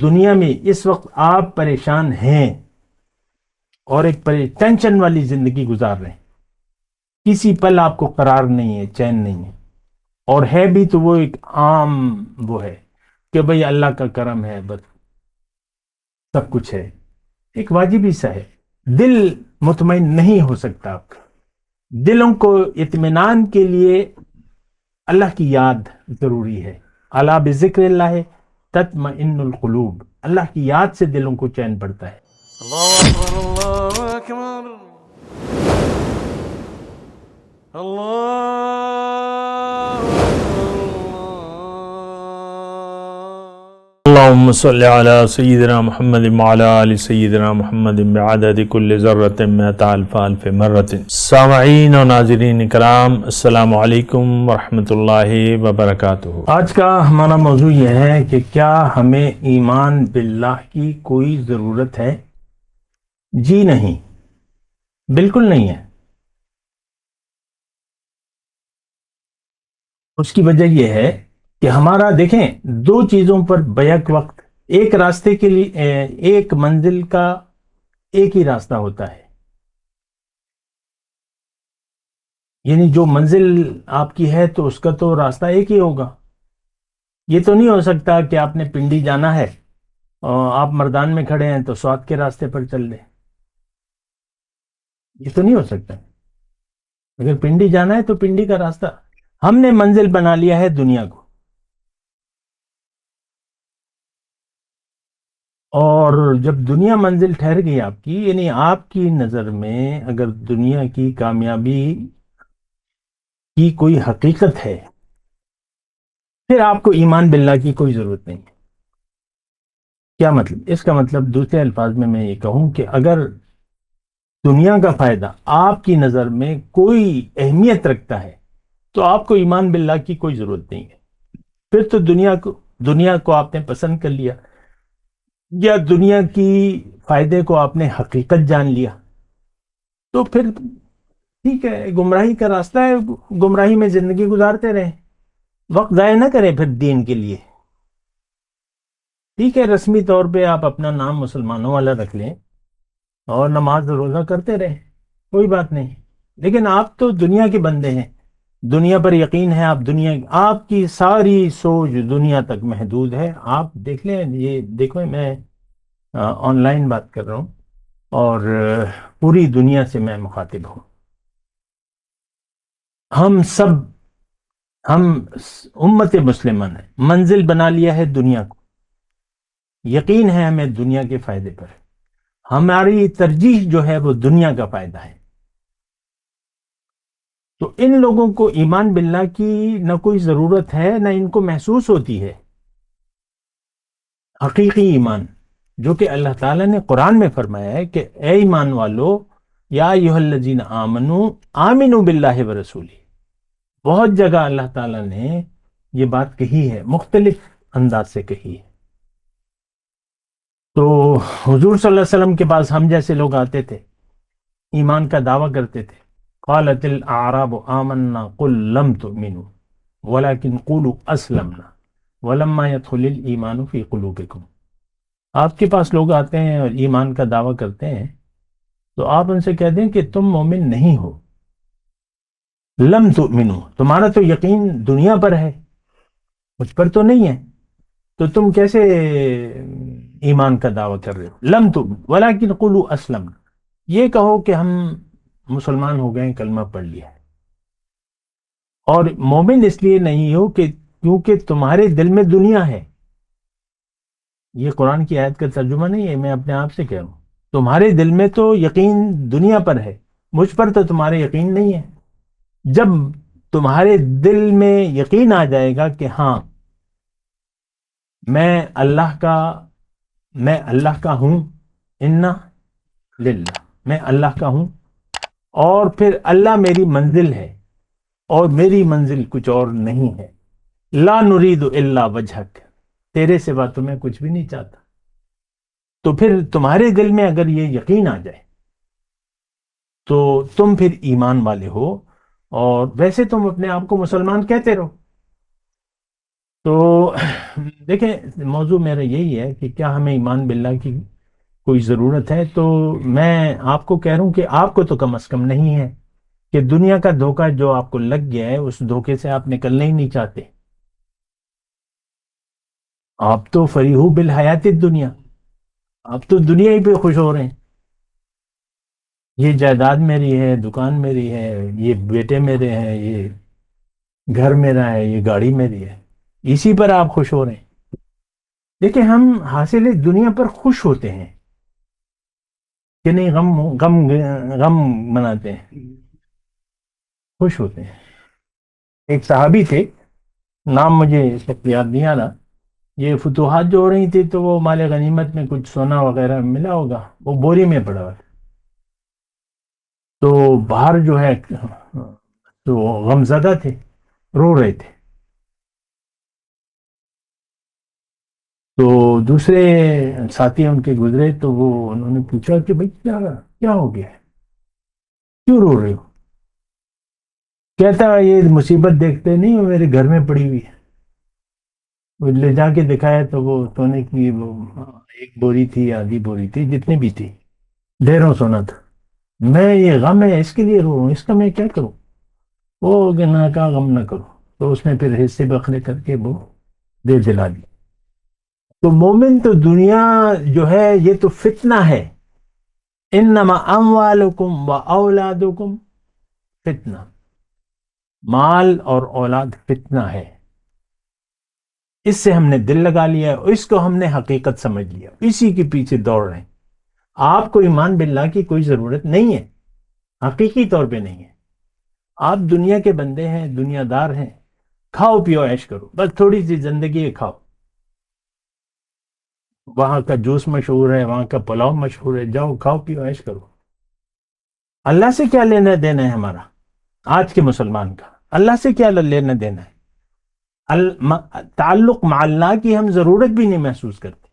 دنیا میں اس وقت آپ پریشان ہیں اور ایک ٹینشن والی زندگی گزار رہے ہیں، کسی پل آپ کو قرار نہیں ہے، چین نہیں ہے، اور ہے بھی تو وہ ایک عام وہ ہے کہ بھئی اللہ کا کرم ہے، بس سب کچھ ہے، ایک واجبی سا ہے، دل مطمئن نہیں ہو سکتا آپ کا۔ دلوں کو اطمینان کے لیے اللہ کی یاد ضروری ہے۔ الا بذکر اللہ تطمئن القلوب، اللہ کی یاد سے دلوں کو چین پڑتا ہے۔ اللہ اکبر اللہ اکبر اللہ اللهم صل على سيدنا محمد وعلى آل سيدنا محمد بعدد كل ذرة مئة ألف ألف مرة۔ سامعین و ناظرین کرام، السلام علیکم ورحمۃ اللہ وبرکاتہ۔ آج کا ہمارا موضوع یہ ہے کہ کیا ہمیں ایمان باللہ کی کوئی ضرورت ہے؟ جی نہیں، بالکل نہیں ہے۔ اس کی وجہ یہ ہے کہ ہمارا دیکھیں، دو چیزوں پر بیک وقت ایک راستے کے لیے ایک منزل کا ایک ہی راستہ ہوتا ہے، یعنی جو منزل آپ کی ہے تو اس کا تو راستہ ایک ہی ہوگا۔ یہ تو نہیں ہو سکتا کہ آپ نے پنڈی جانا ہے اور آپ مردان میں کھڑے ہیں تو سوات کے راستے پر چل دیں، یہ تو نہیں ہو سکتا۔ اگر پنڈی جانا ہے تو پنڈی کا راستہ، ہم نے منزل بنا لیا ہے دنیا کو، اور جب دنیا منزل ٹھہر گئی آپ کی، یعنی آپ کی نظر میں اگر دنیا کی کامیابی کی کوئی حقیقت ہے، پھر آپ کو ایمان باللہ کی کوئی ضرورت نہیں ہے۔ کیا مطلب؟ اس کا مطلب دوسرے الفاظ میں یہ کہوں کہ اگر دنیا کا فائدہ آپ کی نظر میں کوئی اہمیت رکھتا ہے تو آپ کو ایمان باللہ کی کوئی ضرورت نہیں ہے۔ پھر تو دنیا کو آپ نے پسند کر لیا، یا دنیا کی فائدے کو آپ نے حقیقت جان لیا، تو پھر ٹھیک ہے، گمراہی کا راستہ ہے، گمراہی میں زندگی گزارتے رہیں، وقت ضائع نہ کریں پھر دین کے لیے۔ ٹھیک ہے، رسمی طور پہ آپ اپنا نام مسلمانوں والا رکھ لیں اور نماز روزہ کرتے رہیں، کوئی بات نہیں، لیکن آپ تو دنیا کے بندے ہیں، دنیا پر یقین ہے، آپ کی ساری سوچ دنیا تک محدود ہے۔ آپ دیکھ لیں، یہ دیکھو، میں آن لائن بات کر رہا ہوں اور پوری دنیا سے میں مخاطب ہوں۔ ہم امت مسلمہ نے منزل بنا لیا ہے دنیا کو، یقین ہے ہمیں دنیا کے فائدے پر، ہماری ترجیح جو ہے وہ دنیا کا فائدہ ہے۔ تو ان لوگوں کو ایمان باللہ کی نہ کوئی ضرورت ہے، نہ ان کو محسوس ہوتی ہے حقیقی ایمان، جو کہ اللہ تعالیٰ نے قرآن میں فرمایا ہے کہ اے ایمان والو، یا ایھا الذین آمنوا آمنوا باللہ ورسولہ۔ بہت جگہ اللہ تعالیٰ نے یہ بات کہی ہے، مختلف انداز سے کہی ہے۔ تو حضور صلی اللہ علیہ وسلم کے پاس ہم جیسے لوگ آتے تھے، ایمان کا دعویٰ کرتے تھے، قالت الاعراب آمنا قل لم تؤمنوا ولكن قولوا اسلمنا ولما يدخل الایمان فی قلوبکم۔ آپ کے پاس لوگ آتے ہیں اور ایمان کا دعویٰ کرتے ہیں تو آپ ان سے کہہ دیں کہ تم مومن نہیں ہو، لم تؤمنوا، تمہارا تو یقین دنیا پر ہے، مجھ پر تو نہیں ہے، تو تم کیسے ایمان کا دعویٰ کر رہے ہو؟ لم تؤمنوا ولكن قولوا اسلمنا، یہ کہو کہ ہم مسلمان ہو گئے، کلمہ پڑھ لیا ہے۔ اور مومن اس لیے نہیں ہو کہ کیونکہ تمہارے دل میں دنیا ہے، یہ قرآن کی آیت کا ترجمہ نہیں ہے، میں اپنے آپ سے کہہ رہا ہوں، تمہارے دل میں تو یقین دنیا پر ہے، مجھ پر تو تمہارے یقین نہیں ہے۔ جب تمہارے دل میں یقین آ جائے گا کہ ہاں میں اللہ کا ہوں، انا للہ، میں اللہ کا ہوں، اور پھر اللہ میری منزل ہے اور میری منزل کچھ اور نہیں ہے، لا نرید الا وجہک، تیرے سوا تو میں کچھ بھی نہیں چاہتا، تو پھر تمہارے دل میں اگر یہ یقین آ جائے تو تم پھر ایمان والے ہو، اور ویسے تم اپنے آپ کو مسلمان کہتے رہو، تو دیکھیں موضوع میرا یہی ہے کہ کیا ہمیں ایمان باللہ کی کوئی ضرورت ہے؟ تو میں آپ کو کہہ رہا ہوں کہ آپ کو تو کم از کم نہیں ہے، کہ دنیا کا دھوکہ جو آپ کو لگ گیا ہے اس دھوکے سے آپ نکلنا ہی نہیں چاہتے. آپ تو فریحو بالحیات الدنیا، آپ تو دنیا ہی پہ خوش ہو رہے ہیں. یہ جائیداد میری ہے، دکان میری ہے، یہ بیٹے میرے ہیں، یہ گھر میرا ہے، یہ گاڑی میری ہے، اسی پر آپ خوش ہو رہے ہیں. دیکھیں ہم حاصل دنیا پر خوش ہوتے ہیں کہ نہیں، غم غم غم مناتے ہیں، خوش ہوتے ہیں. ایک صحابی تھے، نام مجھے اس وقت یاد نہیں آ رہا. یہ فتوحات جو ہو رہی تھی تو وہ مال غنیمت میں کچھ سونا وغیرہ ملا ہوگا، وہ بوری میں پڑا ہوا تھا. تو باہر جو ہے تو غم زدہ تھے، رو رہے تھے. تو دوسرے ساتھی ان کے گزرے تو وہ انہوں نے پوچھا کہ بھائی کیا کیا ہو گیا ہے، کیوں رو رہے ہو؟ کہتا یہ مصیبت دیکھتے نہیں ہو میرے گھر میں پڑی ہوئی ہے. وہ لے جا کے دکھایا تو وہ سونے کی وہ ایک بوری تھی، آدھی بوری تھی، جتنی بھی تھی، ڈھیروں سونا تھا. میں یہ غم ہے اس کے لیے رو رہا ہوں، اس کا میں کیا کروں؟ وہ گناہ کا غم نہ کرو. تو اس نے پھر حصے بکھرے کر کے وہ دے دلا دی. تو مومن تو دنیا جو ہے یہ تو فتنہ ہے. انما اموالکم و اولادکم فتنہ، مال اور اولاد فتنہ ہے. اس سے ہم نے دل لگا لیا، اس کو ہم نے حقیقت سمجھ لیا، اسی کے پیچھے دوڑ رہے ہیں. آپ کو ایمان باللہ کی کوئی ضرورت نہیں ہے، حقیقی طور پہ نہیں ہے. آپ دنیا کے بندے ہیں، دنیا دار ہیں، کھاؤ پیو عیش کرو، بس تھوڑی سی زندگی ہے، کھاؤ. وہاں کا جوس مشہور ہے، وہاں کا پلاؤ مشہور ہے، جاؤ کھاؤ پیو عیش کرو. اللہ سے کیا لینا دینا ہے ہمارا؟ آج کے مسلمان کا اللہ سے کیا لینا دینا ہے؟ تعلق مع اللہ کی ہم ضرورت بھی نہیں محسوس کرتے.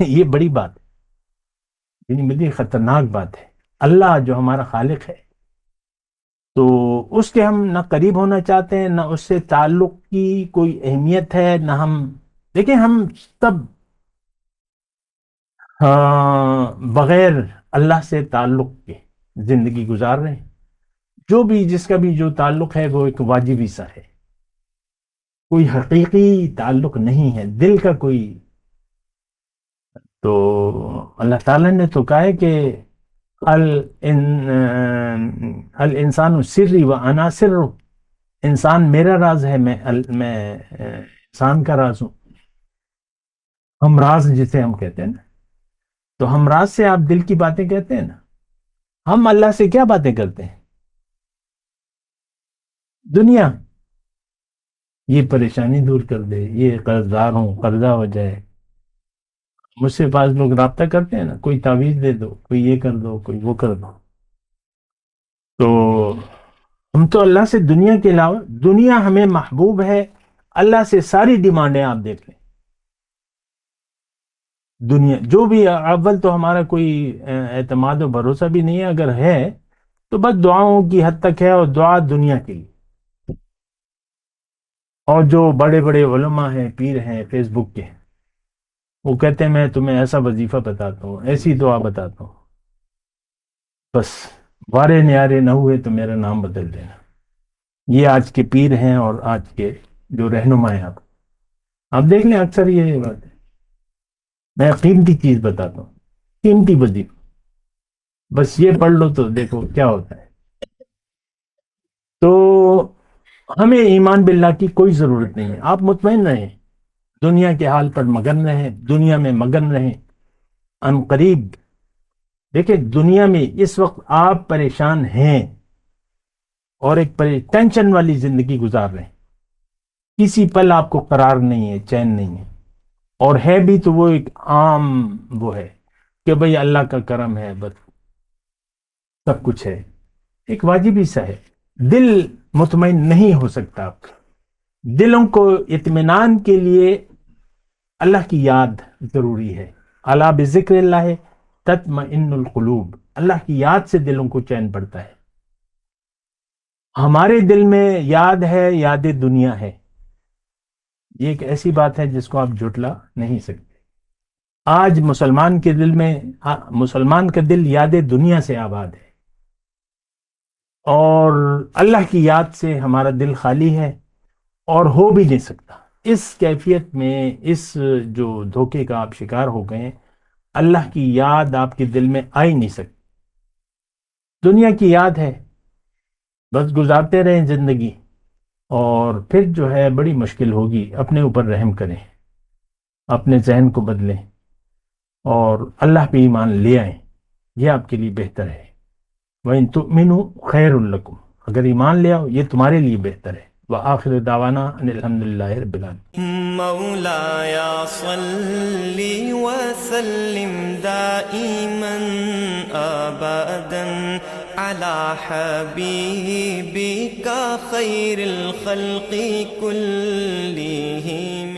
یہ بڑی بات ہے، یہ بڑی خطرناک بات ہے. اللہ جو ہمارا خالق ہے تو اس کے ہم نہ قریب ہونا چاہتے ہیں، نہ اس سے تعلق کی کوئی اہمیت ہے، نہ ہم. دیکھیں ہم سب بغیر اللہ سے تعلق کے زندگی گزار رہے ہیں. جو بھی جس کا بھی جو تعلق ہے وہ ایک واجبی سا ہے، کوئی حقیقی تعلق نہیں ہے، دل کا کوئی. تو اللہ تعالیٰ نے تو کہا ہے کہ الانسان سری و انا سر، انسان میرا راز ہے، میں انسان کا راز ہوں. ہم راز جسے ہم کہتے ہیں نا، تو ہم راز سے آپ دل کی باتیں کہتے ہیں نا. ہم اللہ سے کیا باتیں کرتے ہیں؟ دنیا، یہ پریشانی دور کر دے، یہ قرض دار ہوں قرضہ ہو جائے. مجھ سے بعض لوگ رابطہ کرتے ہیں نا، کوئی تعویذ دے دو، کوئی یہ کر دو، کوئی وہ کر دو. تو ہم تو اللہ سے دنیا کے علاوہ، دنیا ہمیں محبوب ہے، اللہ سے ساری ڈیمانڈیں آپ دیکھ لیں. دنیا جو بھی اول تو ہمارا کوئی اعتماد و بھروسہ بھی نہیں ہے، اگر ہے تو بس دعاؤں کی حد تک ہے، اور دعا دنیا کے لیے. اور جو بڑے بڑے علماء ہیں، پیر ہیں فیس بک کے، وہ کہتے ہیں میں تمہیں ایسا وظیفہ بتاتا ہوں، ایسی دعا بتاتا ہوں، بس وارے نیارے نہ ہوئے تو میرا نام بدل دینا. یہ آج کے پیر ہیں اور آج کے جو رہنما ہیں. آپ دیکھ لیں اکثر یہ بات ہے. میں قیمتی چیز بتاتا ہوں، قیمتی وظیفہ، بس یہ پڑھ لو تو دیکھو کیا ہوتا ہے. تو ہمیں ایمان باللہ کی کوئی ضرورت نہیں ہے. آپ مطمئن رہیں، دنیا کے حال پر مگن رہیں، دنیا میں مگن رہیں. ان قریب دیکھیں دنیا میں اس وقت آپ پریشان ہیں اور ایک ٹینشن والی زندگی گزار رہے ہیں. کسی پل آپ کو قرار نہیں ہے، چین نہیں ہے. اور ہے بھی تو وہ ایک عام وہ ہے کہ بھئی اللہ کا کرم ہے، بس سب کچھ ہے، ایک واجبی سا ہے. دل مطمئن نہیں ہو سکتا آپ کا. دلوں کو اطمینان کے لیے اللہ کی یاد ضروری ہے. الا بذکر اللہ تطمئن القلوب، اللہ کی یاد سے دلوں کو چین پڑتا ہے. ہمارے دل میں یاد ہے، یاد دنیا ہے. یہ ایک ایسی بات ہے جس کو آپ جھٹلا نہیں سکتے۔ آج مسلمان کے دل میں، مسلمان کا دل یاد دنیا سے آباد ہے، اور اللہ کی یاد سے ہمارا دل خالی ہے اور ہو بھی نہیں سکتا۔ اس کیفیت میں، اس جو دھوکے کا آپ شکار ہو گئے، اللہ کی یاد آپ کے دل میں آ ہی نہیں سکتی۔ دنیا کی یاد ہے، بس گزارتے رہیں زندگی، اور پھر جو ہے بڑی مشکل ہوگی۔ اپنے اوپر رحم کریں، اپنے ذہن کو بدلیں اور اللہ پہ ایمان لے آئیں، یہ آپ کے لیے بہتر ہے۔ وَإِن تُؤْمِنُوا خَيْرٌ لَكُمْ، اگر ایمان لے آؤ یہ تمہارے لیے بہتر ہے۔ وآخر دعوانا ان الحمدللہ رب العالمین۔ مولاي صل وسلم دائما ابدا على حبيبك خير الخلق كلهم